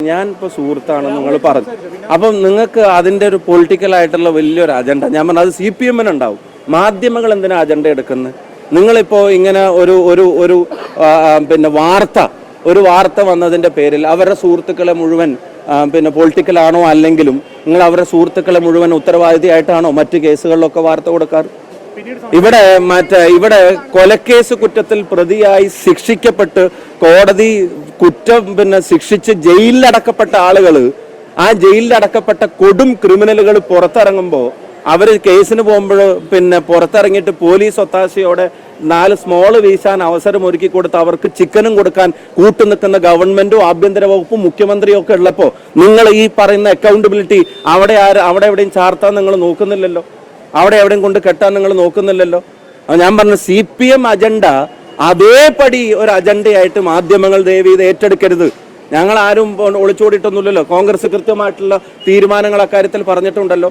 ഞാൻ ഇപ്പോൾ സുഹൃത്താണെന്ന് നിങ്ങൾ പറഞ്ഞു. അപ്പം നിങ്ങൾക്ക് അതിൻ്റെ ഒരു പൊളിറ്റിക്കൽ ആയിട്ടുള്ള വലിയൊരു അജണ്ട, ഞാൻ പറഞ്ഞു അത് CPM ഉണ്ടാവും. മാധ്യമങ്ങൾ എന്തിനാ അജണ്ട എടുക്കുന്നത്? നിങ്ങളിപ്പോൾ ഇങ്ങനെ ഒരു ഒരു ഒരു പിന്നെ വാർത്ത വന്നതിൻ്റെ പേരിൽ അവരുടെ സുഹൃത്തുക്കളെ മുഴുവൻ പൊളിറ്റിക്കലാണോ, അല്ലെങ്കിലും നിങ്ങൾ അവരുടെ സുഹൃത്തുക്കളെ മുഴുവൻ ഉത്തരവാദിയായിട്ടാണോ മറ്റു കേസുകളിലൊക്കെ വാർത്ത കൊടുക്കാറ്? ഇവിടെ കൊലക്കേസ് കുറ്റത്തിൽ പ്രതിയായി ശിക്ഷിക്കപ്പെട്ട് കോടതി കുറ്റം ശിക്ഷിച്ച് ജയിലിലടക്കപ്പെട്ട ആളുകൾ, ആ ജയിലിലടക്കപ്പെട്ട കൊടും ക്രിമിനലുകൾ പുറത്തിറങ്ങുമ്പോൾ അവര് കേസിന് പോകുമ്പോൾ പുറത്തിറങ്ങിയിട്ട് പോലീസ് ഒത്താശയോടെ 4 സ്മോള് വീശാൻ അവസരം ഒരുക്കി കൊടുത്ത് അവർക്ക് ചിക്കനും കൊടുക്കാൻ കൂട്ടുനിൽക്കുന്ന ഗവൺമെന്റും ആഭ്യന്തര വകുപ്പും മുഖ്യമന്ത്രിയും ഒക്കെ ഉള്ളപ്പോൾ നിങ്ങൾ ഈ പറയുന്ന അക്കൗണ്ടബിലിറ്റി അവിടെ എവിടെയും ചാർത്താൻ നിങ്ങൾ നോക്കുന്നില്ലല്ലോ, അവിടെ എവിടെയും കൊണ്ട് കെട്ടാൻ നിങ്ങൾ നോക്കുന്നില്ലല്ലോ. ഞാൻ പറഞ്ഞ CPM അജണ്ട അതേപടി ഒരു അജണ്ടയായിട്ട് മാധ്യമങ്ങൾ ദയവ് ചെയ്ത് ഏറ്റെടുക്കരുത്. ഞങ്ങൾ ആരും ഒളിച്ചോടിയിട്ടൊന്നുമില്ലല്ലോ. കോൺഗ്രസ് കൃത്യമായിട്ടുള്ള തീരുമാനങ്ങൾ അക്കാര്യത്തിൽ പറഞ്ഞിട്ടുണ്ടല്ലോ.